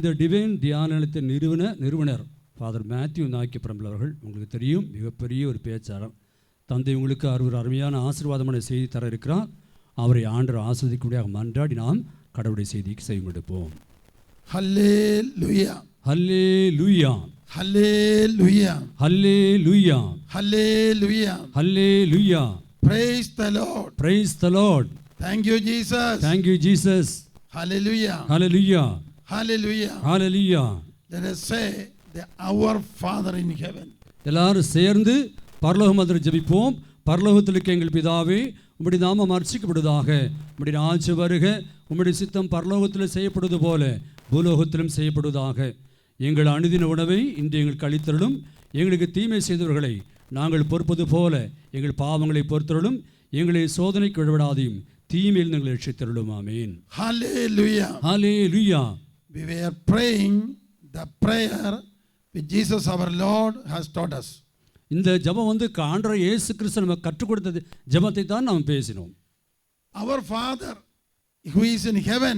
இந்த டிவைன் தியானத்தின் நிறுவனர் ஃபாதர் மேத்யூ நாய்க்கப்பிரம்பல் அவர்கள் உங்களுக்கு தெரியும், மிகப்பெரிய ஒரு பேச்சாளர். தந்தை உங்களுக்கு ஒரு அருமையான ஆசீர்வாதமான செய்தி தர இருக்கிறார். அவரை ஆண்டவர் ஆசீர்வதிக்கும்படியாக மன்றாடி நாம் கடவுளுடைய செய்திக்கு செய்யமெடுப்போம். ஹல்லேலூயா, ஹல்லேலூயா, ஹல்லேலூயா, ஹல்லேலூயா, ஹல்லேலூயா, ஹல்லேலூயா. Praise the Lord. Praise the Lord. Thank you, Jesus. Thank you, Jesus. Hallelujah. Hallelujah. Hallelujah. Hallelujah. Let us say our Father in heaven. எல்லாரும் சேர்ந்து பரலோகமந்திரம் ஜெபிப்போம். பரலோகத்தில் இருக்க எங்கள் பிதாவே, உம்முடைய நாமம் அர்ச்சிக்கப்படுவதாக, உம்முடைய ராஜ்யம் வருக, உம்முடைய சித்தம் பரலோகத்தில் செய்யப்படுவது போல பூலோகத்திலும் செய்யப்படுவதாக. எங்கள் அனுதின உணவை இன்று எங்களுக்கு அளித்தருளும். எங்களுக்கு தீமை செய்தவர்களை நாங்கள் பொறுப்பது போல எங்கள் பாவங்களை பொறுத்தருளும். எங்களை சோதனைக்கு விடவிடாதையும் தீமையில் நாங்கள் ரட்சித்தருளும். ஆமென். Hallelujah. Hallelujah. We were praying the prayer which Jesus our Lord has taught us. இந்த ஜெபம் ஆண்டவர் இயேசு கிறிஸ்து நமக்கு கற்றுக் கொடுத்த ஜெபத்தை தான் நாம் பேசினோம். Our Father who is in heaven,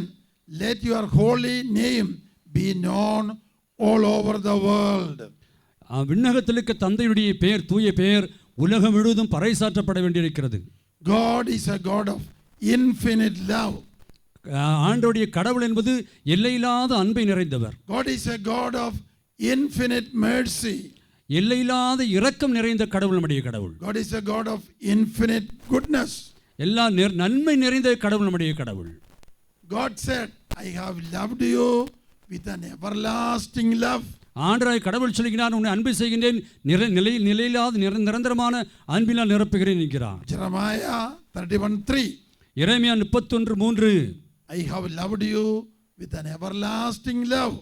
let your holy name be known all over the world. விண்ணகத்தில் இருக்க தந்தையுடைய பெயர், தூய பெயர் உலகம் முழுவதும் பறைசாற்றப்பட வேண்டியிருக்கிறது. God is a God of infinite love. ஆண்டவருடைய கடவுள் என்பது எல்லையில்லாத அன்பை நிறைந்தவர். God is a God of infinite mercy. எல்லையில்லாத இரக்கம் நிறைந்த கடவுள் நம்முடைய கடவுள். God is a God of infinite goodness. எல்லா நன்மை நிறைந்த கடவுள் நம்முடைய கடவுள். God said, I have loved you with an everlasting love. ஆண்டவராய் கடவுள் சொல்கிறார், உன்னை அன்பு செய்கின்றேன், நிலையில்லாத நிரந்தரமான அன்பினால் நிரப்புகிறேன் என்கிறார். Jeremiah 31:3. Jeremiah 31:3. I have loved you with an everlasting love.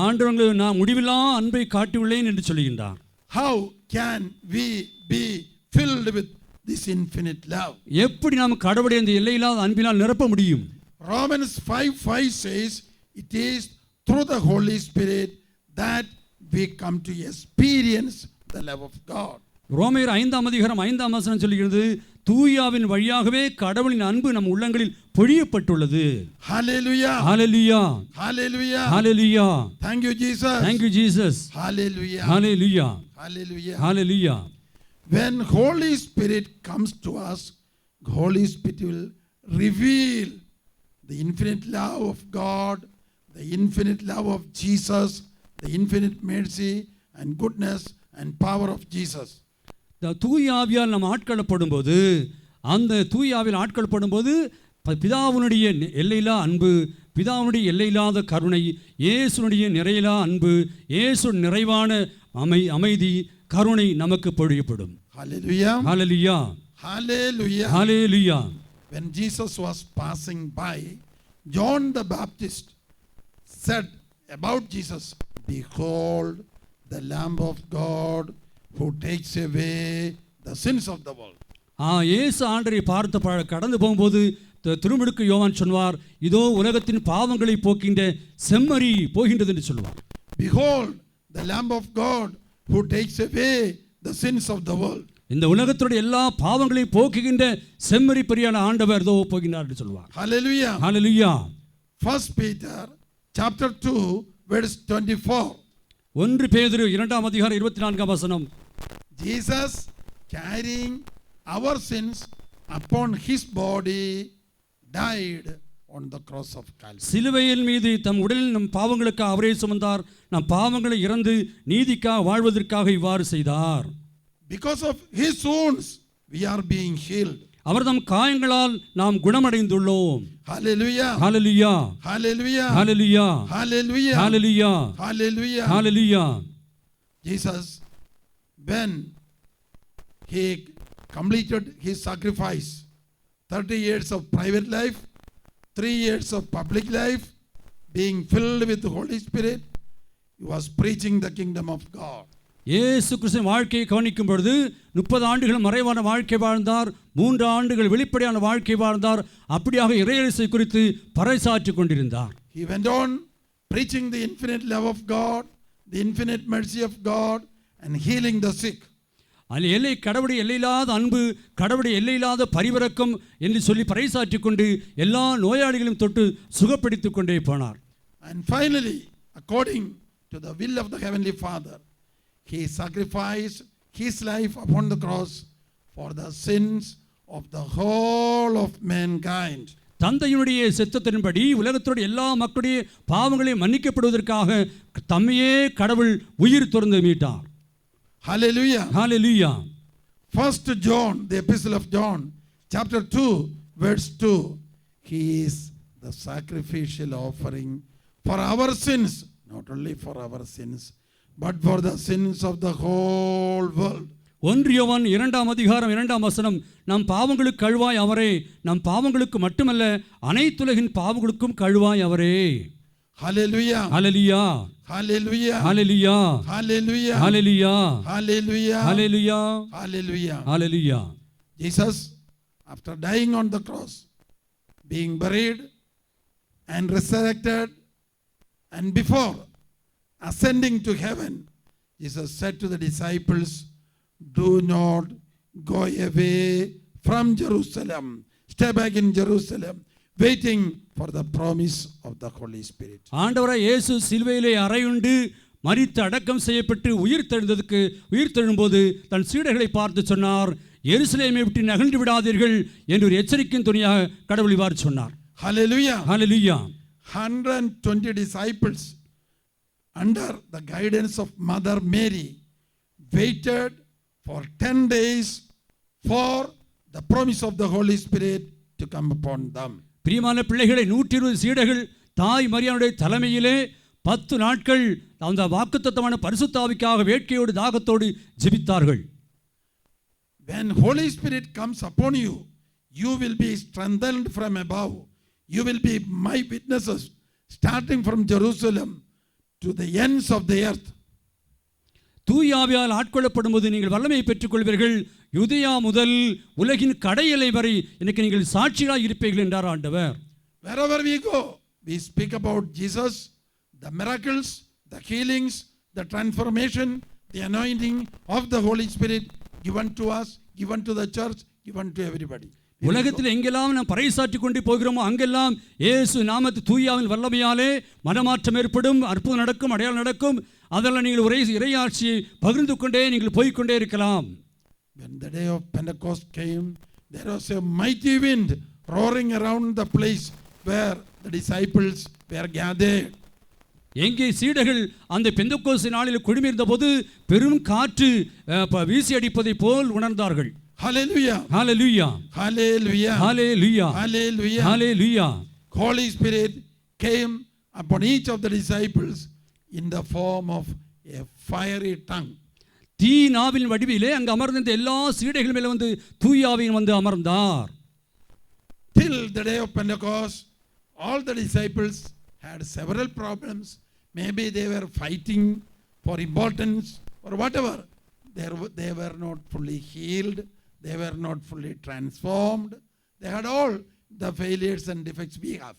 ஆண்டவர்கள் நான் முடிவில்லா அன்பை காட்டியுள்ளேன் என்று சொல்கின்றார். How can we be filled with this infinite love? எப்படி நாம் கடவுளுடைய இந்த எல்லையில்லாத அன்பினால் நிரப்ப முடியும்? Romans 5:5 says it is through the Holy Spirit that we come to experience the love of God. ரோமையர் 5:5 சொல்கிறது, தூயாவின் வழியாகவே கடவுளின் அன்பு நம் உள்ளங்களில் பொழியப்பட்டுள்ளது. Hallelujah. Hallelujah. Hallelujah. Hallelujah. Thank you, Jesus. Thank you, Jesus. Hallelujah. Hallelujah. Hallelujah. Hallelujah. When Holy Spirit comes to us, Holy Spirit will reveal the infinite love of God, the infinite love of Jesus, the infinite mercy and goodness and power of Jesus. தூயாவியால் நாம் ஆட்கொள்ளப்படும் போது, அந்த தூயாவில் ஆட்கொள்ளப்படும் போது பிதாவுனுடைய எல்லையில்லா அன்பு, பிதாவுனுடைய எல்லையில்லாத கருணை, இயேசுனுடைய நிறையில்லா அன்பு, இயேசு நிறைவான அமைதி, கருணை நமக்கு பொழியப்படும். Hallelujah. Hallelujah. Hallelujah. Hallelujah. When Jesus was passing by, John the Baptist said about Jesus, behold the Lamb of God who takes away the sins of the world. இயேசு ஆண்டவரை பார்த்து கடந்து போகும்போது திருமுழுக்கு யோவான் சொன்னார், இதோ உலகத்தின் பாவங்களை போக்கின்ற செம்மறி போகின்றது என்று சொல்வார். Behold the Lamb of God who takes away the sins of the world. இந்த உலகத்தோட எல்லா பாவங்களையும் போக்குகின்ற செம்மறி பெரியான ஆண்டவர் இதோ போகின்றார் என்று சொல்வார். Hallelujah. Hallelujah. 1 Peter chapter 2 verse 24. 1 பேதுரு 2:24. Jesus carrying our sins upon his body died on the cross of Calvary. சிலுவையின் மீது தம் உடலில் நம் பாவங்களுக்கு அவரே சுமந்தார். நம் பாவங்களை இறந்து நீதிக்காக வாழ்வதற்காக இவ்வாறு செய்தார். Because of his wounds we are being healed. அவர் தம் காயங்களால் நாம் குணமடைந்துள்ளோம். Hallelujah. Hallelujah. Hallelujah. Hallelujah. Hallelujah. Hallelujah. Hallelujah. Hallelujah. Jesus, when he completed his sacrifice, 30 years of private life, 3 years of public life, being filled with the Holy Spirit, he was preaching the kingdom of God. இயேசு கிறிஸ்துவின் வாழ்க்கையை கவனிக்கும் பொழுது 30 ஆண்டுகள் மறைவான வாழ்க்கை வாழ்ந்தார், 3 ஆண்டுகள் வெளிப்படையான வாழ்க்கை வாழ்ந்தார். அப்படியாக இறையேசை குறித்து பறைசாற்றிக் கொண்டிருந்தார். He went on preaching the infinite love of God, the infinite mercy of God, and healing the sick. கடவுளுடைய எல்லையில்லாத அன்பு, கடவுளுடைய எல்லையில்லாத பரிவரக்கம் என்று சொல்லி பறைசாற்றிக் கொண்டு எல்லா நோயாளிகளையும் தொட்டு சுகப்படுத்திக் கொண்டே போனார். And finally according to the will of the Heavenly Father, he sacrificed his life upon the cross for the sins of the whole of mankind. தந்தையினுடைய சித்தத்தின்படி உலகத்தோடு எல்லா மக்களுடைய பாவங்களையும் மன்னிக்கப்படுவதற்காக தம்மையே கடவுள் உயிர் துறந்து மீட்டார். Hallelujah. Hallelujah. First John, the epistle of John, chapter 2, verse 2. He is the sacrificial offering for our sins, not only for our sins, but for the sins of the whole world. 1 யோவான் 2ஆம் அதிகாரம் 2ஆம் வசனம், நம் பாவங்களுக்கு கழுவாய் அவரே, நம் பாவங்களுக்கு மட்டுமல்ல அனைத்துலகின் பாவங்களுக்கும் கழுவாய் அவரே. Hallelujah. Hallelujah. Hallelujah. Hallelujah. Hallelujah. Hallelujah. Hallelujah. Hallelujah. Hallelujah. Hallelujah. Jesus, after dying on the cross, being buried and resurrected, and before ascending to heaven, Jesus said to the disciples, do not go away from Jerusalem. Stay back in Jerusalem, waiting for the promise of the Holy Spirit. ஆண்டவராய் இயேசு சிலுவையிலே அறையுண்டு மரித்து அடக்கம் செய்யப்பட்டு உயிர்த்தெழும்போது தன் சீடர்களை பார்த்து சொன்னார், எருசலேமை விட்டு நகர்ந்து விடாதீர்கள் என்று ஒரு எச்சரிக்கையின் துணியாக கடவுள் இவ்வாறு சொன்னார். Hallelujah. Hallelujah. 120 disciples under the guidance of Mother Mary waited for 10 days for the promise of the Holy Spirit to come upon them. பிரியமான பிள்ளைகளை 120 சீடர்கள் தாய் மரியாளுடைய தலைமையிலே 10 நாட்கள் அந்த வாக்குத்தத்தமான பரிசுத்த ஆவிக்காக வேட்கையோடு தாகத்தோடு ஜெபித்தார்கள். When Holy Spirit comes upon you, you will be strengthened from above. You will be my witnesses, starting from Jerusalem to the ends of the earth. தூய ஆவியால் ஆட்கொள்ளப்படும் போது நீங்கள் வல்லமையை பெற்றுக்கொள்வீர்கள். யூதேயா முதல் உலகின் கடையெல்லை வரை எனக்கு நீங்கள் சாட்சிகளாய் இருப்பீர்கள் என்றார் ஆண்டவர். Wherever we go, we speak about Jesus, the miracles, the healings, the transformation, the anointing of the Holy Spirit given to us, given to the church, given to everybody. உலகத்தில் எங்கெல்லாம் நாம் பறைசாற்றி கொண்டு போகிறோமோ அங்கெல்லாம் இயேசு நாமத்து தூயாவின் வல்லமையாலே மனமாற்றம் ஏற்படும், அற்புதம் நடக்கும், அடையாளம் நடக்கும். அதெல்லாம் நீங்கள் இறையாட்சியை பகிர்ந்து கொண்டே நீங்கள் போய்கொண்டே இருக்கலாம். When the day of Pentecost came, there was a mighty wind roaring around the place where the disciples were gathered. எங்கே சீடர்கள் அந்த பெந்தெக்கோஸ்து நாளில் குழுமியிருந்த போது பெரும் காற்று வீசி அடிப்பதை போல் உணர்ந்தார்கள். Hallelujah. Hallelujah. Hallelujah. Hallelujah. Hallelujah. Hallelujah. Holy Spirit came upon each of the disciples in the form of a fiery tongue. தீனாவின் வடிவிலே அங்கு அமர்ந்த எல்லா சீடைகள் மேல வந்து தூயாவின் வந்து அமர்ந்தார். Till the day of Pentecost, all the disciples had several problems. Maybe they were fighting for importance or whatever. They were not fully healed. They were not fully transformed. They had all the failures and defects we have.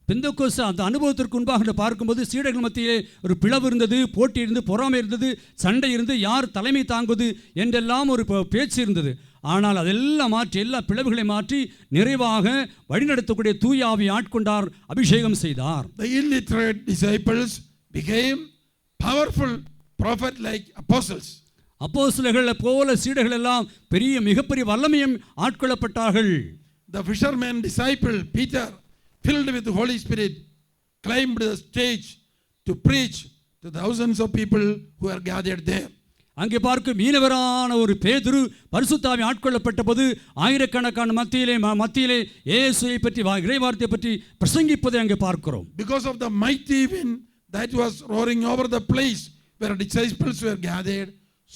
பெந்தெக்கோஸ்து அந்த அனுபவத்திற்கு முன்பாக பார்க்கும்போது சீடர்கள் மத்தியிலே ஒரு பிளவு இருந்தது, போட்டி இருந்து, பொறாமை இருந்தது, சண்டை இருந்து, யார் தலைமை தாங்குவது என்றெல்லாம் ஒரு பேச்சு இருந்தது. ஆனால் அதெல்லாம் மாற்றி எல்லா பிளவுகளை மாற்றி நிறைவாக வழிநடத்தக்கூடிய தூய ஆவியை ஆட்கொண்டார், அபிஷேகம் செய்தார். The illiterate disciples became powerful prophet like apostles. அப்போஸ்தலர்கள் போல சீடர்கள் எல்லாம் மிகப்பெரிய வல்லமையும் ஆட்கொள்ளப்பட்டார்கள். The fisherman disciple Peter, filled with the Holy Spirit, climbed the stage to preach to thousands of people who are gathered there. அங்கே பார்க்கும் மீனவரான ஒரு பேதுரு பரிசுத்த ஆவி ஆட்கொள்ளப்பட்ட போது ஆயிரக்கணக்கான மத்தியிலே இயேசுவை பற்றி இறைவார்த்தையை பற்றி பிரசங்கிப்பதை அங்கே பார்க்கிறோம். Because of the mighty wind that was roaring over the place where disciples were gathered,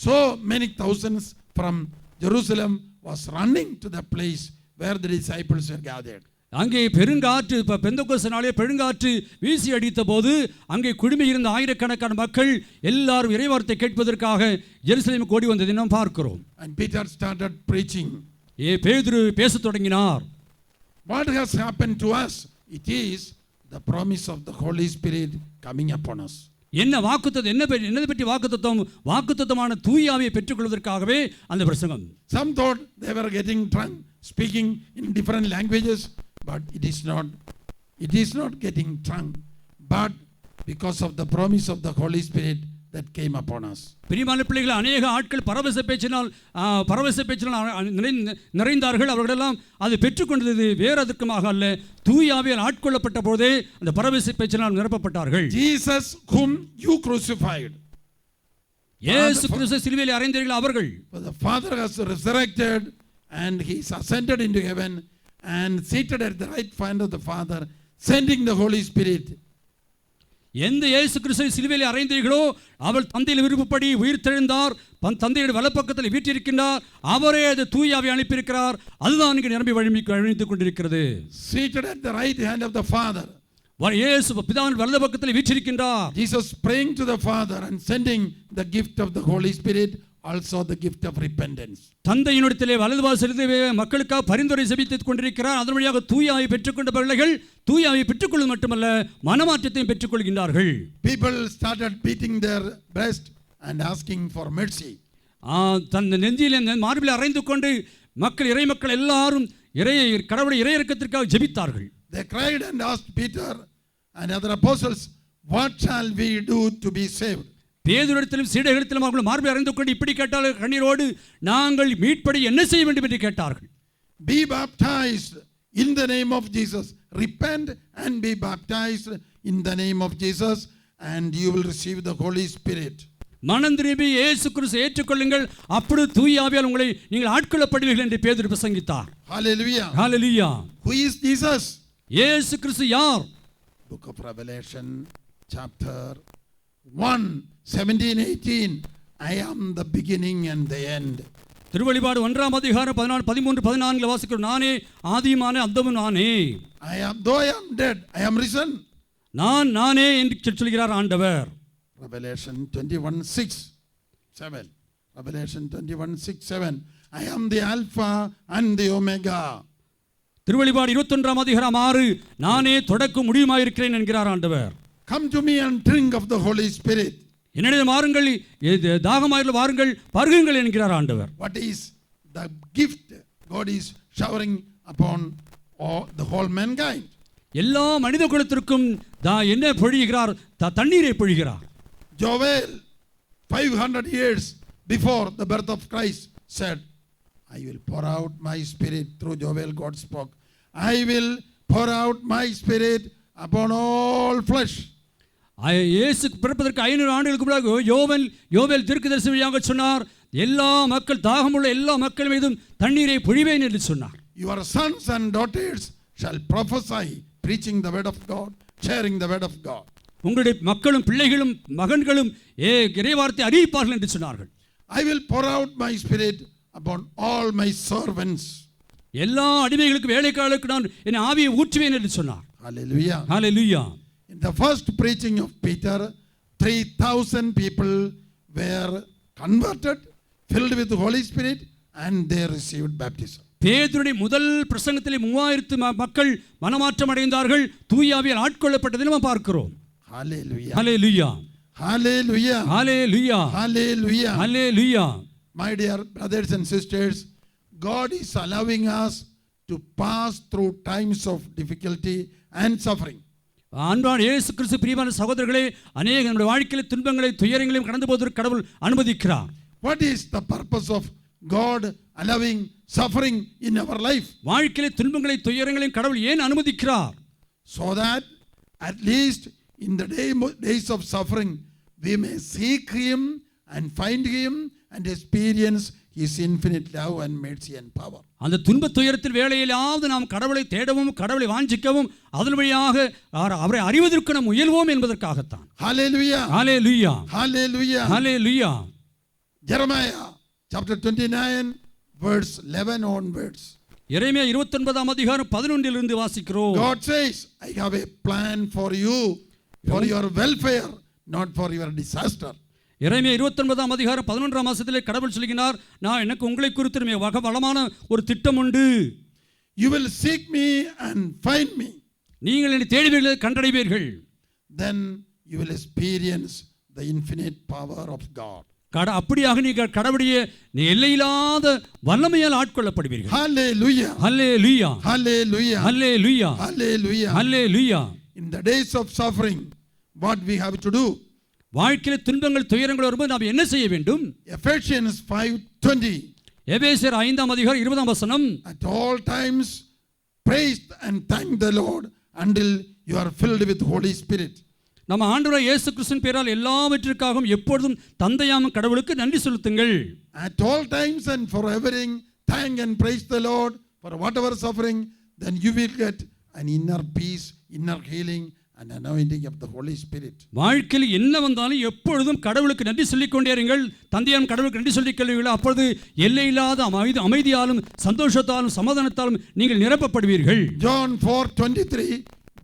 so many thousands from Jerusalem was running to the place where the disciples were gathered. அங்கே பெருங்காற்று பெந்தெக்கோஸ்து நாளிலே பெருங்காற்று வீசி அடித்த போது அங்கே குழுமி இருந்த ஆயிரக்கணக்கான மக்கள் எல்லாரும் இறைவார்த்தை கேட்பதற்காக எருசலேமுக்கு ஓடி வந்ததை நாம் பார்க்கிறோம். And Peter started preaching. பேதுரு பேசத் தொடங்கினார். What has happened to us? It is the promise of the Holy Spirit coming upon us. என்ன வாக்குத்தத்தம், என்னதை பற்றி வாக்குத்தத்தமான தூய ஆவியை பெற்றுக்கொள்வதற்காகவே அந்த பிரசங்கம். Some thought they were getting drunk, speaking in different languages, but it is not getting drunk, but because of the promise of the Holy Spirit that came upon us. பிரியமான பிள்ளைகள், அநேக ஆட்கள் பரவச பேச்சினால் நிறைந்தார்கள். அவர்களெல்லாம் அதை பெற்றுக்கொண்டது வேறு அதற்குமாக அல்ல, தூய ஆவியால் ஆட்கொள்ளப்பட்ட போதே அந்த பரவச பேச்சினால் நிரப்பப்பட்டார்கள். Jesus whom you crucified. இயேசு கிறிஸ்து சிலுவையில் அறைந்தீர்கள் அவர்கள். The Father has resurrected and he is ascended into heaven and seated at the right hand of the Father, sending the Holy Spirit. எந்த இயேசு கிறிஸ்துவை சிலுவையில் அறைந்தீர்களோ அவர் தந்தையின் விருப்பப்படி உயிர்த்தெழுந்தார், தந்தையுடைய வலப்பக்கத்தில் வீற்றிருக்கின்றார். அவரே அது தூய ஆவியை அனுப்பியிருக்கிறார். அதுதான் இங்கு நிரம்பி வழித்துக் கொண்டிருக்கிறது. Seated at the right hand of the Father. இயேசு பிதாவின் வலது பக்கத்தில் வீற்றிருக்கின்றார். Jesus praying to the Father and sending the gift of the Holy Spirit, also the gift of repentance. தந்தையினிடத்திலே வலது வாசலிலே மக்களுக்காக பரிந்துரை செபித்துக் கொண்டிருக்கிறார். அதன் வழியாக தூய ஆவியை பெற்றுக்கொண்ட பிள்ளைகள் தூய ஆவியை பெற்றுக்கொள்வது மட்டுமல்ல, மனமாற்றத்தையும் பெற்றுக்கொள்கின்றார்கள். People started beating their breast and asking for mercy. தன் நெஞ்சிலே மார்பில் அறைந்து கொண்டு இறை மக்கள் எல்லாரும் கடவுளுடைய இறையிறக்கத்திற்காக ஜெபித்தார்கள். They cried and asked Peter and other apostles, what shall we do to be saved? பேதுருவிடத்திலும் சீடர்களிடத்திலும் அவர்கள் மார்பில் அறைந்து கொண்டு இப்படி கேட்டார்கள், கண்ணீரோடு, நாங்கள் மீட்படி என்ன செய்ய வேண்டும் என்று கேட்டார்கள். Be baptized in the name of Jesus. Repent and be baptized in the name of Jesus and you will receive the Holy Spirit. மனம் திரும்பி இயேசு கிறிஸ்துவை ஏற்றுக்கொள்ளுங்கள், அப்பொழுது தூய ஆவியால் உங்களை நீங்கள் ஆட்கொள்ளப்படுவீர்கள் என்று பேதுரு பிரசங்கித்தார். Hallelujah. Hallelujah. Who is Jesus? இயேசு கிறிஸ்து யார்? Book of Revelation chapter 1 17-18. I am the beginning and the end. திருவெளிப்பாடு 1ஆம் அதிகாரம் 13-14 வாசிக்கிறோம். நானே ஆதியுமான அந்தமும் நானே. Though I am dead, I am risen. நானே என்று சொல்கிறார் ஆண்டவர். Revelation 21:6-7. Revelation 21:6-7. I am the Alpha and the Omega. திருவெளிப்பாடு 21ஆம் அதிகாரம் 6, நானே தொடக்கம் முடிவுமாயிருக்கிறேன் என்கிறார் ஆண்டவர். Come to me and drink of the Holy Spirit. என்னிடம் வாருங்கள், தாகமாயிருந்தால் வாருங்கள், பருகுங்கள் என்கிறார் ஆண்டவர். What is the gift God is showering upon the whole mankind? எல்லா மனித குலத்திற்கும் என்ன பொழிகிறார்? தண்ணீரை பொழிகிறார். Joel 500 years before the birth of Christ said, I will pour out my spirit. Through Joel God spoke, I will pour out my spirit upon all flesh. இயேசு பிறப்பதற்கு 500 ஆண்டுகளுக்கு முன்னாடி யோவேல் தீர்க்கதரிசி வழியாக சொன்னார், எல்லா மக்கள் தாகமுள்ள எல்லா மக்கள் மீதும் தண்ணீரை பொழிவேன் என்று சொன்னார். Your sons and daughters shall prophesy, preaching the word of God, sharing the word of God. உங்களுடைய மக்களும் பிள்ளைகளும் மகன்களும் இறைவார்த்தை அறிவிப்பார்கள் என்று சொன்னார்கள். I will pour out my spirit upon all my servants. எல்லா அடிமைகளுக்கு வேலைக்காரர்களுக்கு நான் என் ஆவியை ஊற்றுவேன் என்று சொன்னார். Hallelujah. Hallelujah. In the first preaching of Peter, 3,000 people were converted, filled with the Holy Spirit, and they received baptism. பேதுருடைய முதல் பிரசங்கத்திலே 3000 மக்கள் மனமாற்றம் அடைந்தார்கள், தூய ஆவியால் ஆட்கொள்ளப்பட்டதை நாம் பார்க்கிறோம். Hallelujah. Hallelujah. Hallelujah. Hallelujah. Hallelujah. Hallelujah. My dear brothers and sisters, God is allowing us to pass through times of difficulty and suffering. அன்பான இயேசு கிறிஸ்து பிரியமான சகோதரர்களே, அநேக நம்முடைய வாழ்க்கையிலே துன்பங்களை துயரங்களையும் கடந்து போவதற்கு கடவுள் அனுமதிக்கிறார். What is the purpose of God allowing suffering in our life? வாழ்க்கையிலே துன்பங்களை துயரங்களையும் கடவுள் ஏன் அனுமதிக்கிறார்? So that at least in the days of suffering we may seek Him and find Him and experience His infinite love and mercy and power. அந்த துன்ப துயரத்தில் வேளையிலாவது நாம் கடவுளை தேடவும் கடவுளை வாஞ்சிக்கவும் அதன் வழியாக அவரை அறிவதற்கு நாம் முயல்வோம் என்பதற்காகத்தான். Hallelujah. Hallelujah. Hallelujah. Hallelujah. Jeremiah chapter 29 verse 11 onwards. எரேமியா 29ஆம் அதிகாரம் 11 இலிருந்து வாசிக்கிறோம். God says, I have a plan for you, for your welfare, not for your disaster. எரேமியா 29ஆம் அதிகாரம் 11ஆம் வசனத்திலே கடவுள் சொல்கிறார், நான் எனக்கு உங்களை குறித்து வளமான ஒரு திட்டம் உண்டு. You will seek me and find me. நீங்கள் என்னை தேடுவீர்கள், கண்டடைவீர்கள். Then you will experience the infinite power of God. அப்படியாக நீங்கள் கடவுளுடைய எல்லையில்லாத வல்லமையால் ஆட்கொள்ளப்படுவீர்கள். Hallelujah. Hallelujah. Hallelujah. Hallelujah. Hallelujah. Hallelujah. In the days of suffering, what we have to do. வாழ்க்கையில் துன்பங்கள் துயரங்கள் வரும்போது நாம் என்ன செய்ய வேண்டும்? Ephesians 5:20. எபேசியர் 5:20. At all times praise and thank the Lord until you are filled with Holy Spirit. நம்ம ஆண்டவராகிய இயேசு கிறிஸ்துவின் பெயரால் எல்லாவற்றிற்காகவும் எப்பொழுதும் தந்தையாம் கடவுளுக்கு நன்றி செலுத்துங்கள். At all times and for everything thank and praise the Lord for whatever suffering, then you will get an inner peace, inner healing and anointing of the Holy Spirit. வாழ்க்கையில் என்ன வந்தாலும் எப்பொழுதும் கடவுளுக்கு நன்றி சொல்லிக் கொண்டே இருங்கள். தந்தையாம் கடவுளுக்கு நன்றி சொல்லிக் கொள்வீர்கள். அப்பொழுது எல்லையில்லாத அமைதியாலும் சந்தோஷத்தாலும் சமாதானத்தாலும் நீங்கள் நிரப்பப்படுவீர்கள். John 4:23,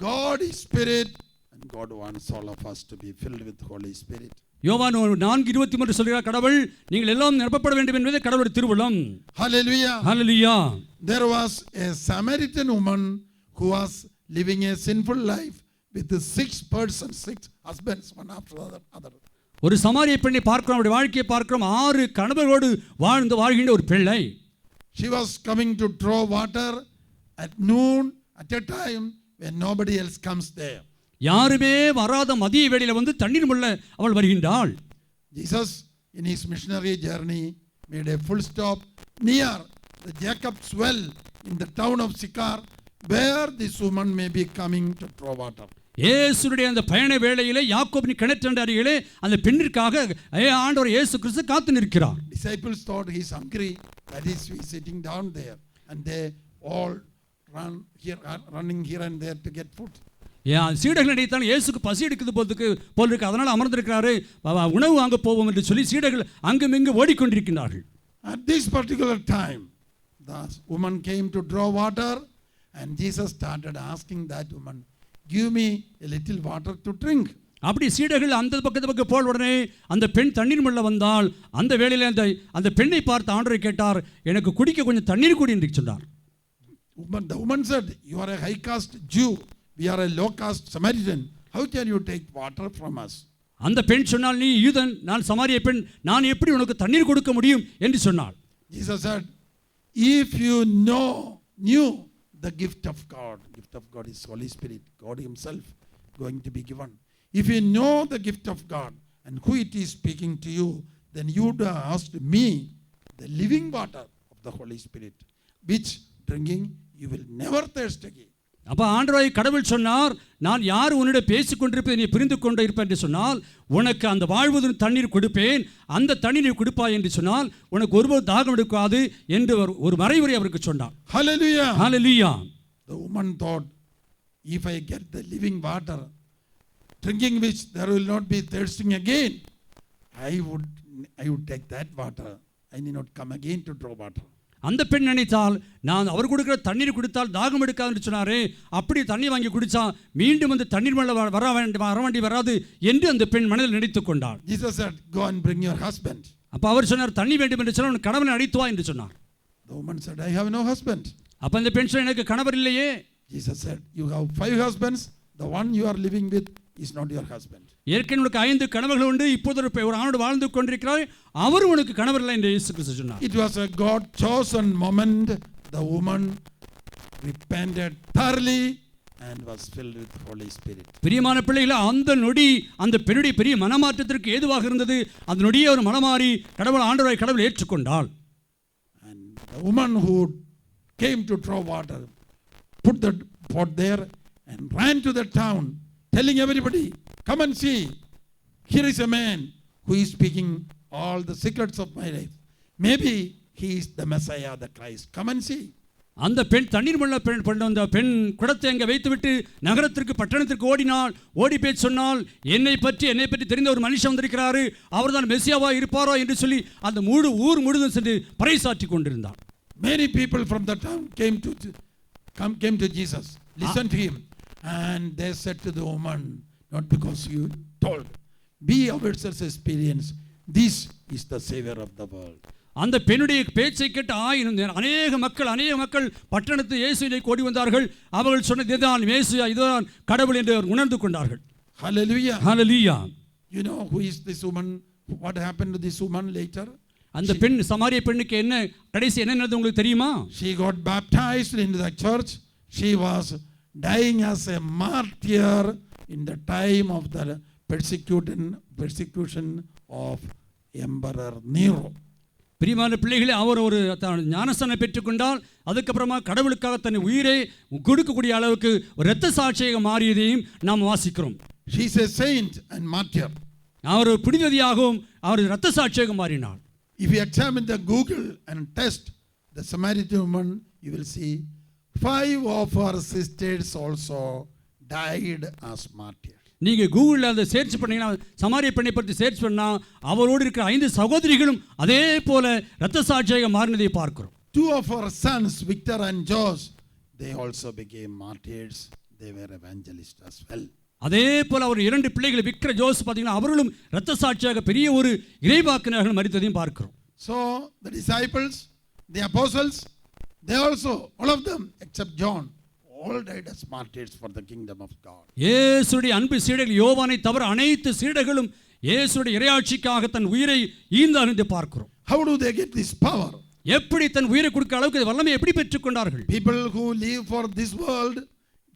God is spirit and God wants all of us to be filled with Holy Spirit. யோவான் 4:23 சொல்கிறார், கடவுள் நீங்கள் எல்லாம் நிரப்பப்பட வேண்டும் என்பதே கடவுளுடைய திருவுளம். Hallelujah. Hallelujah. There was a Samaritan woman who was living a sinful life with 6 persons, 6 husbands, one after the other. ஒரு சமாரிய பெண்ணை பார்க்கிறோம், அவருடைய வாழ்க்கையை பார்க்கிறோம். 6 கணவர்களோடு வாழ்கின்ற ஒரு பிள்ளை. She was coming to draw water at noon at a time when nobody else comes there. யாருமே வராத மதிய வேளையில வந்து தண்ணீர் முள்ள அவள் வருகின்றாள். Jesus in his missionary journey made a full stop near the Jacob's well in the town of Sychar, where this woman may be coming to draw water. இயேசுவுடைய அந்த பயண வேளையிலே யாக்கோபின் கிணற்றின் அருகிலே அந்த பெண்ணிற்காக ஆண்டவர் இயேசு கிறிஸ்து காத்து நிற்கிறார். Disciples thought he is hungry, that is he is sitting down there, and they all running here and there to get food. சீடர்கள் நினைத்தால் இயேசுக்கு பசி எடுக்குது போல் இருக்கு, அதனால் அமர்ந்திருக்கிறாரு, உணவு வாங்க போவோம் என்று சொல்லி சீடர்கள் அங்கும் இங்கு ஓடிக்கொண்டிருக்கிறார்கள். At this particular time, the woman came to draw water, and Jesus started asking that woman, give me a little water to drink. அப்படி சீடர்கள் அந்த பக்கத்து போல் உடனே அந்த பெண் தண்ணீர் முள்ள வந்தால் அந்த வேளையில அந்த பெண்ணை பார்த்து ஆண்டவரை கேட்டார், எனக்கு குடிக்க கொஞ்சம் தண்ணீர் குடி என்று சொன்னார். The woman said, you are a high caste Jew, we are a low caste Samaritan, how can you take water from us? அந்த பெண் சொன்னால், நீ யூதன், நான் சமாரிய பெண், நான் எப்படி உனக்கு தண்ணீர் கொடுக்க முடியும் என்று சொன்னாள். Jesus said, if you knew the gift of God is Holy Spirit, God himself going to be given. If you know the gift of God and who it is speaking to you, then you would have asked me the living water of the Holy Spirit, which drinking you will never thirst again. அப்போ ஆண்டவராகிய கடவுள் சொன்னார், நான் யார் உன்னிடம் பேசிக் கொண்டிருப்பதை நீ புரிந்து கொண்டு இருப்பேன் என்று சொன்னால் உனக்கு அந்த வாழ்வதும் தண்ணீர் கொடுப்பேன், அந்த தண்ணீரை கொடுப்பாய் என்று சொன்னால் உனக்கு ஒருபோது தாகம் எடுக்காது என்று ஒரு மறைவுரை அவருக்கு சொன்னார். Hallelujah. Hallelujah. The woman thought, if I get the living water, drinking which there will not be thirsting again, I would take that water. I need not come again to draw water. அந்த பெண் நினைத்தால், நான் அவர் கொடுக்கிற தண்ணீர் குடித்தால் தாகம் எடுக்காதுன்னு சொன்னாரே, அப்படி தண்ணீர் வாங்கி குடிச்சா மீண்டும் வந்து தண்ணீர் மேல வர வேண்டி வராது என்று அந்த பெண் மனதில் நினைத்துக் கொண்டாள். Jesus said, go and bring your husband. அப்ப அவர் சொன்னார், தண்ணி வேண்டும் என்று சொன்னால் உன் கணவனை அழைத்து வா என்று சொன்னார். The woman said, I have no husband. அப்ப அந்த பெண் சொன்னார், எனக்கு கணவர் இல்லையே. Jesus said, you have 5 husbands, the one you are living with is not your husband. ஏற்கனவே உனக்கு 5 கணவர்கள் உண்டு, இப்போது ஒரு ஆணோடு வாழ்ந்து கொண்டிருக்கிறாய், அவர் உனக்கு கணவர் இல்லை என்று இயேசு கிறிஸ்து சொன்னார். It was a God chosen moment. The woman repented thoroughly and was filled with the Holy Spirit. பிரியமான பிள்ளைகளே, அந்த நொடி அந்த பெண்ணுடைய பெரிய மனமாற்றத்திற்கு ஏதுவாக இருந்தது. அந்த நொடியே ஒரு மனமாறி ஆண்டவரை கடவுள் ஏற்றுக்கொண்டாள். And the woman who came to draw water put the pot there and ran to the town, telling everybody, come and see, here is a man who is speaking all the secrets of my life. Maybe he is the Messiah, the Christ. Come and see. அந்த பெண் தண்ணீர் முள்ள அந்த பெண் குடத்தை அங்கே வைத்துவிட்டு நகரத்திற்கு பட்டணத்திற்கு ஓடி போய் சொன்னால், என்னை பற்றி தெரிந்த ஒரு மனுஷன் வந்திருக்கிறாரு, அவர்தான் மெசியாவா இருப்பாரோ என்று சொல்லி அந்த ஊர் முழுதும் சென்று பறைசாற்றி கொண்டிருந்தார். Many people from the town came to Jesus, listened to him, and they said to the woman, not because you told, we ourselves experience, this is the Savior of the world. அந்த பெண்ணுடைய பேச்சை கேட்டு அநேக மக்கள் பட்டணத்து இயேசுவை ஓடி வந்தார்கள். அவர்கள் சொன்னது இதுதான் மேசியா, இதுதான் கடவுள் என்று உணர்ந்து கொண்டார்கள். Hallelujah. Hallelujah. You know who is this woman? What happened to this woman later? அந்த பெண் சமாரிய பெண்ணுக்கு கடைசி என்ன நடந்தது உங்களுக்கு தெரியுமா? She got baptized into the church. She was dying as a martyr in the time of the persecution of Emperor Nero. பிரியமான பிள்ளைகளே, அவர் ஒரு ஞானஸ்தானம் பெற்றுக்கொண்டால் அதுக்கப்புறமா கடவுளுக்காக தன் உயிரை கொடுக்கக்கூடிய அளவுக்கு ஒரு இரத்த சாட்சியாக மாறியதையும் நாம் வாசிக்கிறோம். She is a saint and martyr. அவர் புனிததியாகவும் அவர் இரத்த சாட்சியாக மாறினார். If you examine the Google and test the Samaritan woman, you will see 5 of her sisters also died as martyrs. நீங்க கூகுளில் அதை சர்ச் பண்ணீங்கன்னா, சமாரிய பெண்ணை பற்றி சர்ச் பண்ணா அவரோடு இருக்கிற 5 சகோதரிகளும் அதே போல இரத்த சாட்சியாக மாறினதை பார்க்கிறோம். 2 of her sons, Victor and George, they also became martyrs. They were evangelists as well. அதே போல அவர் 2 பிள்ளைகள் விக்டர் ஜோஸ் பார்த்தீங்கன்னா அவர்களும் இரத்த சாட்சியாக பெரிய ஒரு இறைவாக்கினர்கள் மரித்ததையும் பார்க்கிறோம். So the disciples, the apostles, they also, all of them except John, all died as martyrs for the kingdom of God. இயேசுடைய அன்பு சீடர்கள் யோவானை தவிர அனைத்து சீடர்களும் இயேசுடைய இறையாட்சிக்காக தன் உயிரை ஈந்தார் என்று பார்க்கிறோம். How do they get this power? எப்படி தன் உயிரை கொடுக்க அளவுக்கு வல்லமை எப்படி பெற்றுக்கொண்டார்கள்? People who live for this world,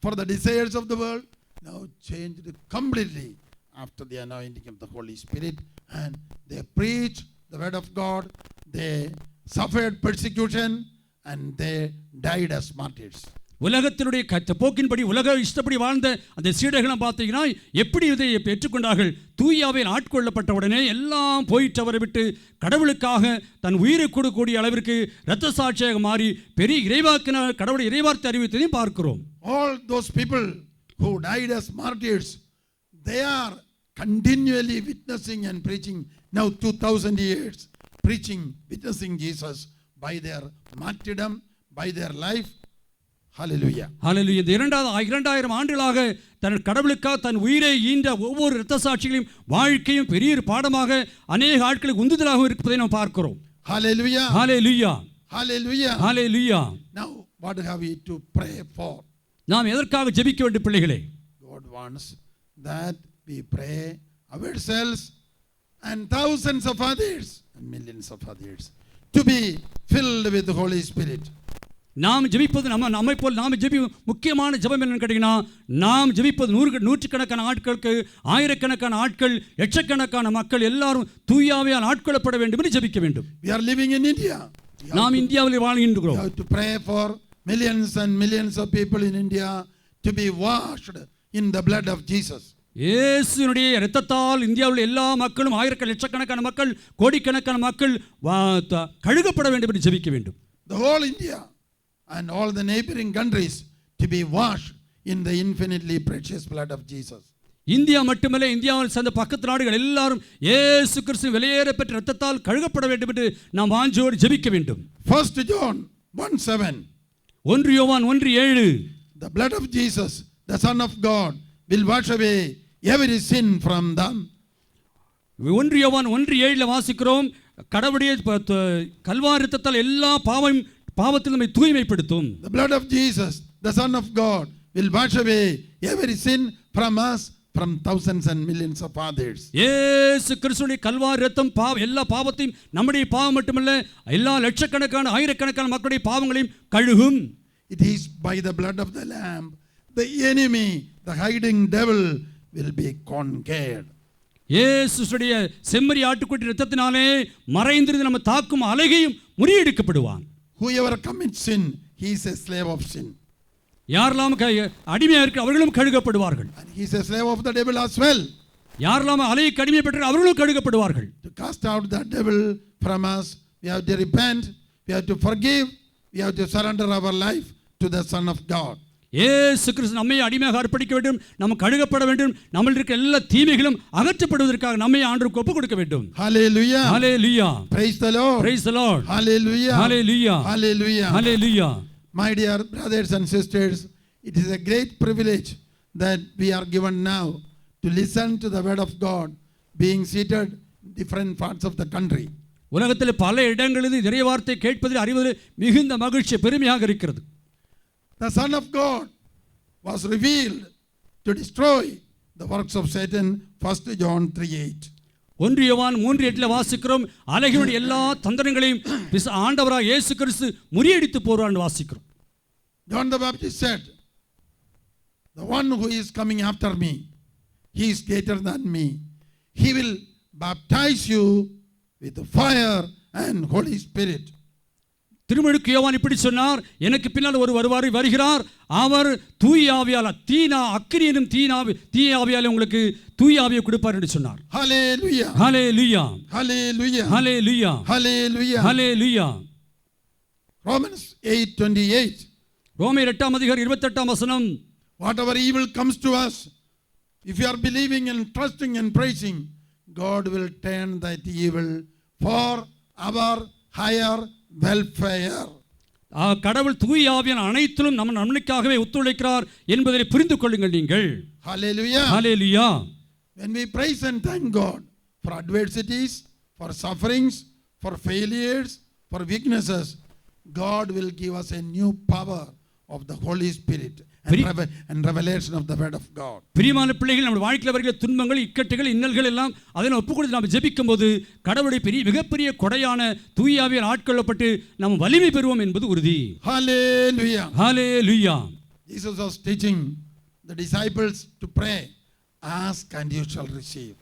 for the desires of the world, now changed completely after the anointing of the Holy Spirit, and they preached the word of God. They suffered persecution and they died as martyrs. உலகத்தினுடைய போக்கின்படி உலக இஷ்டப்படி வாழ்ந்த அந்த சீடர்களும் பார்த்தீங்கன்னா எப்படி இதை பெற்றுக்கொண்டார்கள்? தூயாவில் ஆட்கொள்ளப்பட்ட உடனே எல்லாம் போயிட்டு அவரை விட்டு கடவுளுக்காக தன் உயிரை கொடுக்கக்கூடிய அளவிற்கு இரத்த சாட்சியாக மாறி பெரிய இறைவாக்கின கடவுளை இறைவார்த்தை அறிவித்ததையும் பார்க்கிறோம். All those people who died as martyrs, they are continually witnessing and preaching now 2000 years, preaching, witnessing Jesus by their martyrdom, by their life. Hallelujah. Hallelujah. இந்த 2000 ஆண்டுகளாக தன் கடவுளுக்காக தன் உயிரை ஈன்ற ஒவ்வொரு இரத்த சாட்சிகளையும் வாழ்க்கையும் பெரிய ஒரு பாடமாக அநேக ஆட்களுக்கு உந்துதலாக இருப்பதை நாம் பார்க்கிறோம். Hallelujah. Hallelujah. Hallelujah. Hallelujah. Now what have we to pray for? நாம் எதற்காக ஜெபிக்க வேண்டும் பிள்ளைகளே? God wants that we pray ourselves and thousands of others and millions of others to be filled with the Holy Spirit. நாம் ஜெபிப்பது நம்மை போல் நாம் முக்கியமான ஜெபம் என்னன்னு கேட்டீங்கன்னா, நாம் ஜெபிப்பது நூற்றுக்கணக்கான ஆட்களுக்கு, ஆயிரக்கணக்கான ஆட்கள், லட்சக்கணக்கான மக்கள் எல்லாரும் தூயாவியால் ஆட்கொள்ளப்பட வேண்டும் என்று ஜெபிக்க வேண்டும். We are living in India. நாம் இந்தியாவில் வாழ்கின்றோம். We have to pray for millions and millions of people in India to be washed in the blood of Jesus. இயேசுவினுடைய இரத்தத்தால் இந்தியாவில் எல்லா மக்களும் ஆயிரக்கணக்கான லட்சக்கணக்கான மக்கள், கோடிக்கணக்கான மக்கள் கழுகப்பட வேண்டும் என்று ஜெபிக்க வேண்டும். The whole India and all the neighboring countries to be washed in the infinitely precious blood of Jesus. India மட்டுமல்ல, இந்தியாவில் சேர்ந்த பக்கத்து நாடுகள் எல்லாரும் இயேசு கிறிஸ்து விலையேற பெற்ற இரத்தத்தால் கழுகப்பட வேண்டும் என்று நாம் வாஞ்சோடு ஜெபிக்க வேண்டும். 1 John 1:7. 1 யோவான் 1:7. The blood of Jesus, the Son of God, will wash away every sin from them. 1 யோவான் 1:7 வாசிக்கிறோம், கடவுளுடைய கல்வாரி இரத்தத்தால் எல்லா பாவத்தில் நம்மை தூய்மைப்படுத்தும். The blood of Jesus, the Son of God, will wash away every sin from us, from thousands and millions of others. இயேசு கிறிஸ்துவின் கல்வாரி இரத்தம் எல்லா பாவத்தையும், நம்முடைய பாவம் மட்டுமல்ல எல்லா லட்சக்கணக்கான ஆயிரக்கணக்கான மக்களுடைய பாவங்களையும் கழுகும். It is by the blood of the Lamb the enemy, the hiding devil, will be conquered. இயேசுடைய செம்மறி ஆட்டுக்குட்டி இரத்தத்தினாலே மறைந்திருந்து நம்ம தாக்கும் அலைகையும் முறியடிக்கப்படுவான். Whoever commits sin, he is a slave of sin. யாரெல்லாம் அடிமையாக இருக்க அவர்களும் கழுகப்படுவார்கள். And he is a slave of the devil as well. யாரெல்லாம் அலைக்கு அடிமைப்பட்டு அவர்களும் கழுகப்படுவார்கள். To cast out the devil from us, we have to repent, we have to forgive, we have to surrender our life to the Son of God. இயேசு கிறிஸ்து நம்மை அடிமையாக அர்ப்பணிக்க வேண்டும், நம்ம கழுகப்பட வேண்டும், நம்மில் இருக்க எல்லா தீமைகளும் அகற்றப்படுவதற்காக நம்மை ஆண்டவருக்கு ஒப்புக் கொடுக்க வேண்டும். Hallelujah. Hallelujah. Praise the Lord. Praise the Lord. Hallelujah. Hallelujah. Hallelujah. Hallelujah. My dear brothers and sisters, it is a great privilege that we are given now to listen to the word of God being seated in different parts of the country. உலகத்தில் பல இடங்களில் நிறைய வார்த்தை கேட்பதில் அறிவதில் மிகுந்த மகிழ்ச்சி பெருமையாக இருக்கிறது. The Son of God was revealed to destroy the works of Satan. 1 John 3:8. 1 யோவான் 3:8 வாசிக்கிறோம், அலைகளுடைய எல்லா தந்திரங்களையும் ஆண்டவராக இயேசு கிறிஸ்து முறியடித்து போறான்னு வாசிக்கிறோம். John the Baptist said, the one who is coming after me, he is greater than me. He will baptize you with fire and Holy Spirit. திருமுழுக்கு யோவான் இப்படி சொன்னார், எனக்கு பின்னால் ஒரு வருகிறார், அவர் தூய ஆவியால் அக்கினியிலும் தீய ஆவியால் உங்களுக்கு தூய ஆவியை கொடுப்பார் என்று சொன்னார். Hallelujah. ஹல்லேலூயா. Hallelujah. ஹல்லேலூயா. Hallelujah. ஹல்லேலூயா. Romans 8:28. ரோமர் 8:28. Whatever evil comes to us, if you are believing and trusting and praising, God will turn that evil for our higher welfare. கடவுள் தூய ஆவியான அனைத்திலும் நம்ம நன்மைக்காகவே ஒத்துழைக்கிறார் என்பதை புரிந்து கொள்ளுங்கள் நீங்கள். Hallelujah. Hallelujah. When we praise and thank God for adversities, for sufferings, for failures, for weaknesses, God will give us a new power of the Holy Spirit and revelation of the word of God. பிரியமான பிள்ளைகள், நம்ம வாழ்க்கையில் வருகிற துன்பங்கள், இக்கட்டுகள், இன்னல்கள் எல்லாம் அதனை ஒப்புக்கொடுத்து நாம் ஜெபிக்கும்போது கடவுளுடைய மிகப்பெரிய கொடையான தூய ஆவியால் ஆட்கொள்ளப்பட்டு நாம் வலிமை பெறுவோம் என்பது உறுதி. Hallelujah. Hallelujah. Jesus was teaching the disciples to pray, ask and you shall receive.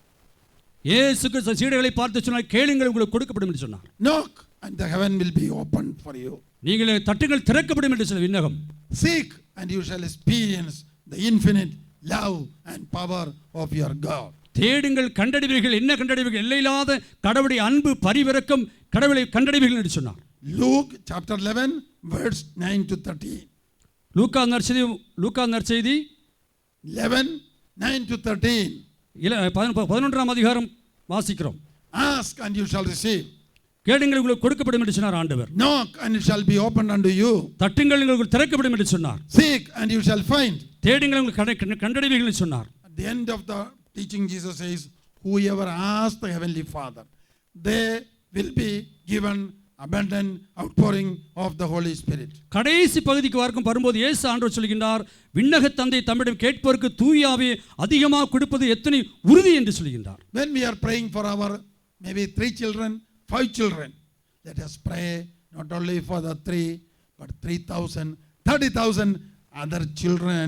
இயேசு கிறிஸ்து சீடர்களை பார்த்து சொன்னார், கேளுங்கள் உங்களுக்கு கொடுக்கப்படும் என்று சொன்னார். Knock and the heaven will be opened for you. நீங்கள் தட்டுங்கள் திறக்கப்படும் என்று சொன்ன விண்ணகம். Seek and you shall experience the infinite love and power of your God. தேடுங்கள் கண்டடைவீர்கள். என்ன கண்டடைவீர்கள்? எல்லையில்லாத கடவுளுடைய அன்பு பரிவிரக்கம் கடவுளை கண்டடைவீர்கள் என்று சொன்னார். Luke chapter 11 verse 9 to 13. லூக்கா நற்செய்தி 11:9 to 13. 11 வாசிக்கிறோம். Ask and you shall receive. கேளுங்கள் உங்களுக்கு கொடுக்கப்படும் என்று சொன்னார் ஆண்டவர். Knock and it shall be opened unto you. தட்டுங்கள் உங்களுக்கு திறக்கப்படும் என்று சொன்னார். Seek and you shall find. தேடுங்கள் உங்களுக்கு கண்டடைவீர்கள் என்று சொன்னார். At the end of the teaching, Jesus says, whoever asks the heavenly Father, they will be given abundant outpouring of the Holy Spirit. கடைசி பகுதிக்கு வரும்போது இயேசு ஆண்டவர் சொல்கின்றார், விண்ணக தந்தை தம்மிடம் கேட்பவருக்கு தூய ஆவியை அதிகமாக கொடுப்பது எத்தனை உறுதி என்று சொல்கின்றார். When we are praying for our maybe 3 children, 5 children, let us pray not only for the 3 but 3,000, 30,000 other children,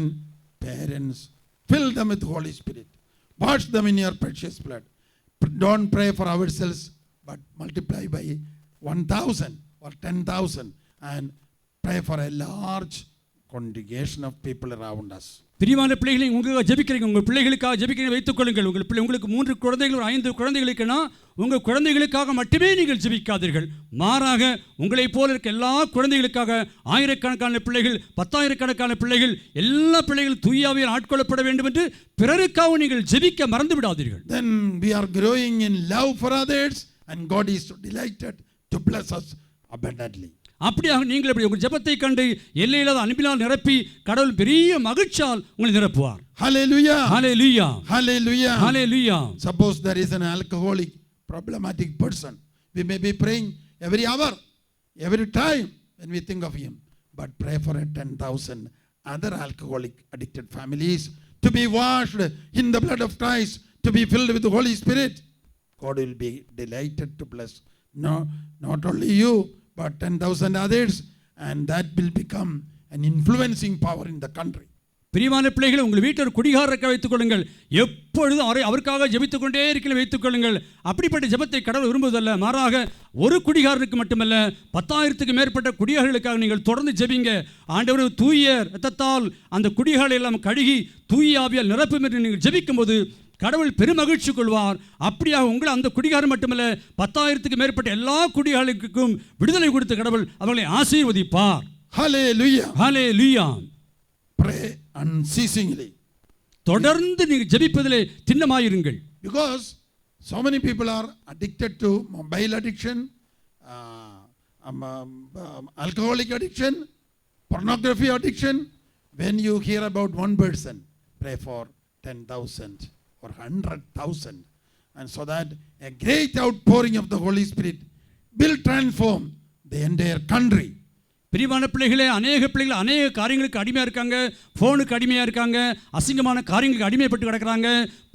parents. Fill them with Holy Spirit. Wash them in your precious blood. Don't pray for ourselves but multiply by 1,000 or 10,000 and pray for a large congregation of people around us. பிரியமான பிள்ளைகளை உங்களுக்காக ஜெபிக்கிறீங்க, உங்கள் பிள்ளைகளுக்காக ஜெபிக்கிறீங்க வைத்துக் கொள்ளுங்கள். உங்களுக்கு 3 குழந்தைகள் 5 குழந்தைகளுக்குன்னா உங்கள் குழந்தைகளுக்காக மட்டுமே நீங்கள் ஜெபிக்காதீர்கள். மாறாக உங்களைப் போல இருக்க எல்லா குழந்தைகளுக்காக ஆயிரக்கணக்கான பிள்ளைகள், 10,000கணக்கான பிள்ளைகள், எல்லா பிள்ளைகளும் தூய ஆவியால் ஆட்கொள்ளப்பட வேண்டும் என்று பிறருக்காக நீங்கள் ஜெபிக்க மறந்து விடாதீர்கள். Then we are growing in love for others and God is delighted to bless us abundantly. அப்படியாக நீங்கள் அப்படி உங்கள் ஜெபத்தை கண்டு எல்லையில்லாத அன்பினால் நிரப்பி கடவுள் பெரிய மகிழ்ச்சியால் உங்களை நிரப்புவார். Hallelujah. Hallelujah. Hallelujah. Hallelujah. Suppose there is an alcoholic problematic person, we may be praying every hour, every time when we think of him, but pray for 10,000 other alcoholic addicted families to be washed in the blood of Christ, to be filled with the Holy Spirit. God will be delighted to bless not only you but 10,000 others, and that will become an influencing power in the country. பிரியமான பிள்ளைகளை உங்கள் வீட்டில் ஒரு குடிகாரரை வைத்துக் கொள்ளுங்கள். எப்பொழுதும் அவருக்காக ஜெபித்துக் கொண்டே இருக்கிற வைத்துக் கொள்ளுங்கள். அப்படிப்பட்ட ஜெபத்தை கடவுள் விரும்புவதல்ல. மாறாக ஒரு குடிகாரனுக்கு மட்டுமல்ல 10,000க்கு மேற்பட்ட குடிகாரர்களுக்காக நீங்கள் தொடர்ந்து ஜெபிங்க. ஆண்டவர் தூய இரத்தத்தால் அந்த குடிகாரரை எல்லாம் கழுகி தூய ஆவியால் நிரப்பும் என்று நீங்கள் ஜெபிக்கும் போது கடவுள் பெருமகிழ்ச்சி கொள்வார். அப்படியாக உங்களை அந்த குடிகாரன் மட்டுமல்ல 10,000க்கு மேற்பட்ட எல்லா குடிகாரர்களுக்கும் விடுதலை கொடுத்த கடவுள் அவர்களை ஆசீர்வதிப்பார். Hallelujah. ஹல்லேலூயா. Pray unceasingly. தொடர்ந்து நீங்கள் ஜெபிப்பதிலே திண்ணமாயிருங்கள். Because so many people are addicted to mobile addiction, alcoholic addiction, pornography addiction. When you hear about one person, pray for 10,000 or 100,000, and so that a great outpouring of the Holy Spirit will transform the entire country. பிரியமான பிள்ளைகளே, அநேக பிள்ளைகள் அநேக காரியங்களுக்கு அடிமையாக இருக்காங்க. ஃபோனுக்கு அடிமையாக இருக்காங்க, அசிங்கமான காரியங்களுக்கு அடிமைப்பட்டு கிடக்கிறாங்க,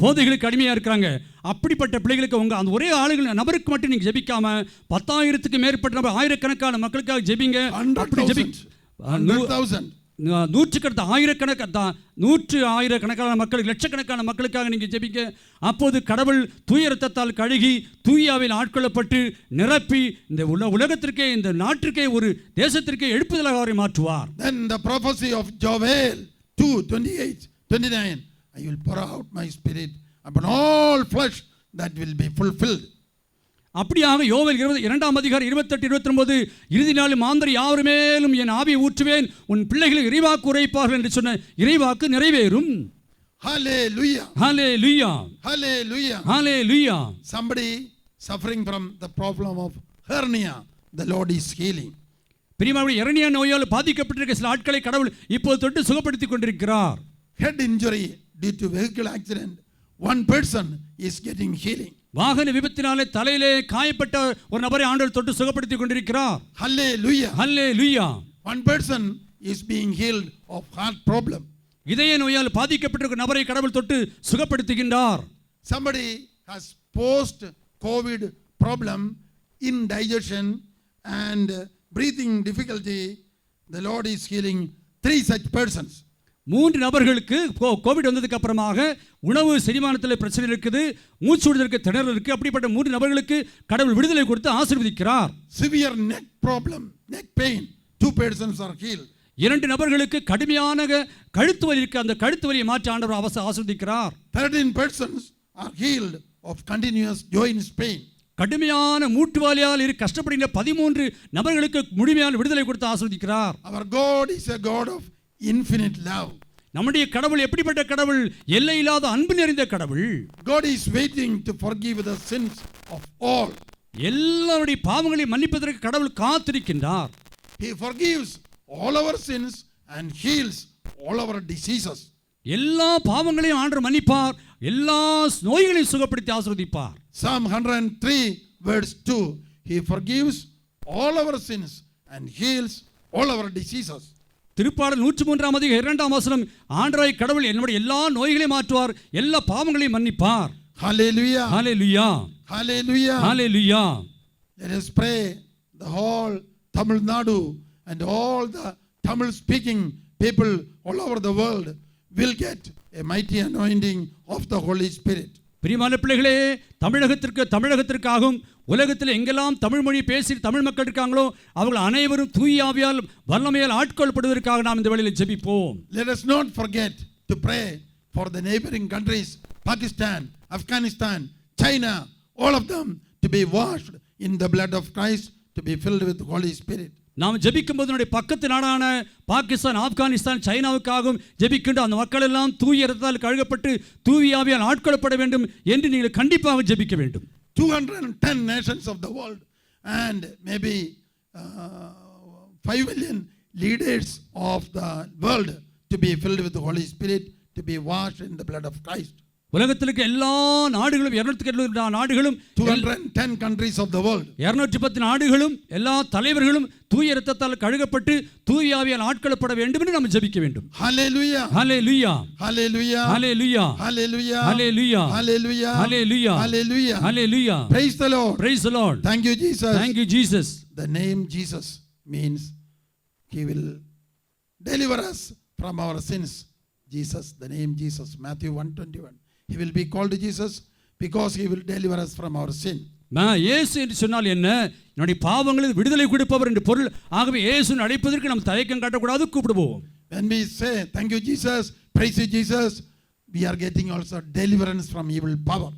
போதைகளுக்கு அடிமையாக இருக்கிறாங்க. அப்படிப்பட்ட பிள்ளைகளுக்கு உங்கள் அந்த ஒரே ஆளுகள் நபருக்கு மட்டும் நீங்கள் ஜெபிக்காம 10,000க்கு மேற்பட்ட நபர் ஆயிரக்கணக்கான மக்களுக்காக ஜெபிங்க. 100,000 ஆயிரக்கணக்கான மக்களுக்கு, லட்சக்கணக்கான மக்களுக்காக நீங்கள் ஜெபிக்க, அப்போது கடவுள் தூய இரத்தத்தால் கழுகி தூயாவில் ஆட்கொள்ளப்பட்டு நிரப்பி இந்த உலகத்திற்கே, இந்த நாட்டிற்கே, ஒரு தேசத்திற்கே எழுப்புதலாக அவரை மாற்றுவார். Then the prophecy of Joel 2:28-29, I will pour out my spirit upon all flesh, that will be fulfilled. அப்படியாக யோவேல் 2:28-29 இறுதி நாளில் மாந்தர் யாவர் மேலும் என் ஆவியை ஊற்றுவேன், உன் பிள்ளைகள் இறைவாக்கு உரைப்பார்கள் என்று சொன்ன இறைவாக்கு நிறைவேறும். Hallelujah. Hallelujah. Hallelujah. Hallelujah. Somebody suffering from the problem of hernia, the Lord is healing. பிரியமானவர்களே, எரேனியா நோயால் பாதிக்கப்பட்டிருக்கிற சில ஆட்களை கடவுள் இப்போது தொட்டு சுகப்படுத்திக் கொண்டிருக்கிறார். Head injury due to vehicle accident, one person is getting healing. வாகன விபத்தினாலே தலையிலே காயப்பட்ட ஒரு நபரை ஆண்டவர் தொட்டு சுகப்படுத்திக் கொண்டிருக்கிறார். Hallelujah. Hallelujah. One person is being healed of heart problem. இதய நோயால் பாதிக்கப்பட்டிருக்கிற நபரை கடவுள் தொட்டு சுகப்படுத்துகின்றார். Somebody has post COVID problem, indigestion and breathing difficulty, the Lord is healing 3 such persons. 3 நபர்களுக்கு கோவிட் வந்ததுக்கு அப்புறமாக உணவு செரிமானத்தில் பிரச்சனை இருக்குது, மூச்சு விடுதலுக்கு திணறல் இருக்கு. அப்படிப்பட்ட 3 நபர்களுக்கு கடவுள் விடுதலை கொடுத்து ஆசீர்வதிக்கிறார். Severe neck problem, neck pain, 2 persons are healed. 2 நபர்களுக்கு கடுமையான கழுத்து வலி இருக்கு, அந்த கழுத்து வலியை மாற்றி ஆண்டவர் ஆசீர்வதிக்கிறார். 13 persons are healed of continuous joint pain. கடுமையான மூட்டு வலியால் கஷ்டப்படுகிற 13 நபர்களுக்கு முழுமையான விடுதலை கொடுத்து ஆசீர்வதிக்கிறார். Our God is a God of infinite love. நம்முடைய கடவுள் எப்படிப்பட்ட கடவுள்? எல்லை இல்லாத அன்பு நிறைந்த கடவுள். God is waiting to forgive the sins of all. எல்லாருடைய பாவங்களை மன்னிப்பதற்கு கடவுள் காத்திருக்கின்றார். He forgives all our sins and heals all our diseases. எல்லா பாவங்களையும் ஆண்டவர் மன்னிப்பார், எல்லா நோய்களையும் சுகப்படுத்தி ஆசீர்வதிப்பார். Psalm 103 verse 2, He forgives all our sins and heals all our diseases. திருப்பாடல் 103:2 ஆண்டவராய் கடவுள் என்னுடைய எல்லா நோய்களையும் மாற்றுவார், எல்லா பாவங்களையும் மன்னிப்பார். Hallelujah. Hallelujah. Hallelujah. Hallelujah. Let us pray the whole Tamil Nadu and all the Tamil speaking people all over the world will get a mighty anointing of the Holy Spirit. பிரியமான பிள்ளைகளே, தமிழகத்திற்காகவும் உலகத்தில் எங்கெல்லாம் தமிழ் மொழி பேசி தமிழ் மக்கள் இருக்காங்களோ அவர்கள் அனைவரும் தூய ஆவியால் வல்லமையால் ஆட்கொள்ளப்படுவதற்காக நாம் இந்த வேளையில் ஜெபிப்போம். Let us not forget to pray for the neighboring countries, Pakistan, Afghanistan, China, all of them to be washed in the blood of Christ, to be filled with the Holy Spirit. நாம் ஜெபிக்கும் போது நம்முடைய பக்கத்து நாடான பாகிஸ்தான், ஆப்கானிஸ்தான், சைனாவுக்காகவும் ஜெபிக்கின்ற அந்த மக்கள் எல்லாம் தூய இரத்தத்தால் கழுகப்பட்டு தூய ஆவியால் ஆட்கொள்ளப்பட வேண்டும் என்று நீங்கள் கண்டிப்பாக ஜெபிக்க வேண்டும். 210 nations of the world and maybe 5 million leaders of the world to be filled with the Holy Spirit, to be washed in the blood of Christ. உலகத்தில் இருக்க எல்லா நாடுகளும் 270 நாடுகளும் 210 countries of the world 210 நாடுகளும் எல்லா தலைவர்களும் தூய இரத்தத்தால் கழுகப்பட்டு தூய ஆவியால் ஆட்கொள்ளப்பட வேண்டும் என்று நாம் ஜெபிக்க வேண்டும். Hallelujah. Hallelujah. Hallelujah. Hallelujah. Hallelujah. Hallelujah. Hallelujah. Hallelujah. Hallelujah. Hallelujah. Praise the Lord. Praise the Lord. Thank you Jesus. Thank you Jesus. The name Jesus means he will deliver us from our sins. Jesus, the name Jesus, Matthew 1:21. He will be called Jesus because he will deliver us from our sin. இயேசு என்று சொன்னால் என்ன? நம்முடைய பாவங்களுக்கு விடுதலை கொடுப்பவர் என்று பொருள். ஆகவே இயேசுவை அழைப்பதற்கு நாம் தயக்கம் காட்டக்கூடாது, கூப்பிடுவோம். When we say thank you Jesus, praise you Jesus, we are getting also deliverance from evil power.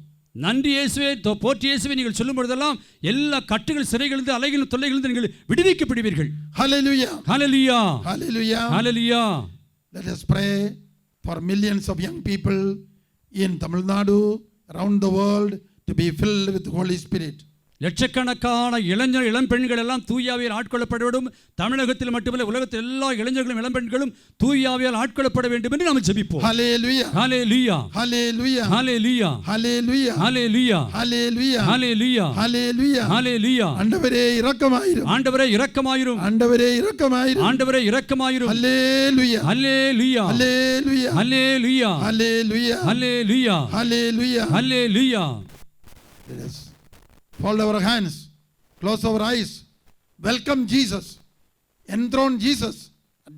நன்றி இயேசுவே, போற்றி இயேசுவே நீங்கள் சொல்லும் பொழுதெல்லாம் எல்லா கட்டுகள், சிறைகளிலிருந்து, அலைகளிலிருந்து, தொல்லைகளிலிருந்து நீங்கள் விடுவிக்கப்படுவீர்கள். Hallelujah. Hallelujah. Hallelujah. Hallelujah. Let us pray for millions of young people in Tamil Nadu, around the world, to be filled with the Holy Spirit. லட்சக்கணக்கான இளைஞர் இளம் பெண்கள் எல்லாம் தூய ஆவியால் ஆட்கொள்ளப்பட வேண்டும். தமிழகத்தில் மட்டுமல்ல, உலகத்தில் எல்லா இளைஞர்களும் இளம் பெண்களும் தூய ஆவியால் ஆட்கொள்ளப்பட வேண்டும் என்று நாம் ஜெபிப்போம். Hallelujah. Hallelujah. Hallelujah. Hallelujah. Hallelujah. Hallelujah. Hallelujah. Hallelujah. Hallelujah. Hallelujah. ஆண்டவரே இரக்கமாயிரும். ஆண்டவரே இரக்கமாயிரும். ஆண்டவரே இரக்கமாயிரும். ஆண்டவரே இரக்கமாயிரும். Hallelujah. Hallelujah. Hallelujah. Hallelujah. Hallelujah. Hallelujah. Hallelujah. Hallelujah. Let us fold our hands, close our eyes, welcome Jesus, enthrone Jesus at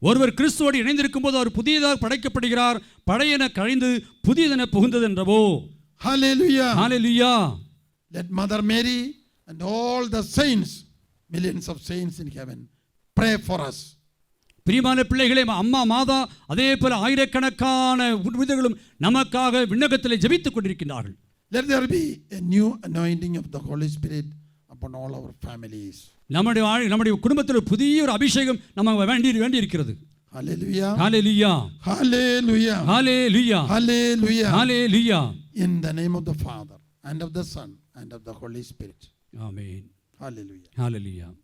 ஒருவர் கிறிஸ்துவோடு இணைந்திருக்கும் போது அவர் புதியதாக படைக்கப்படுகிறார். பழையன கழிந்து புதியதென புகுந்தது என்றவோ. Hallelujah. Hallelujah. Let Mother Mary and all the saints, millions of saints in heaven, pray for us. பிரியமான பிள்ளைகளே, அம்மா மாதா அதே போல ஆயிரக்கணக்கான புனிதர்களும் நமக்காக விண்ணகத்திலே ஜெபித்துக் கொண்டிருக்கிறார்கள். Let there be a new anointing of the Holy Spirit upon all our families. நம்முடைய குடும்பத்தில் புதிய ஒரு அபிஷேகம் நமக்கு வேண்டி இருக்கிறது. Hallelujah. Hallelujah. Hallelujah. Hallelujah. Hallelujah. Hallelujah. In the name of the Father and of the Son and of the Holy Spirit. Amen. Hallelujah. Hallelujah.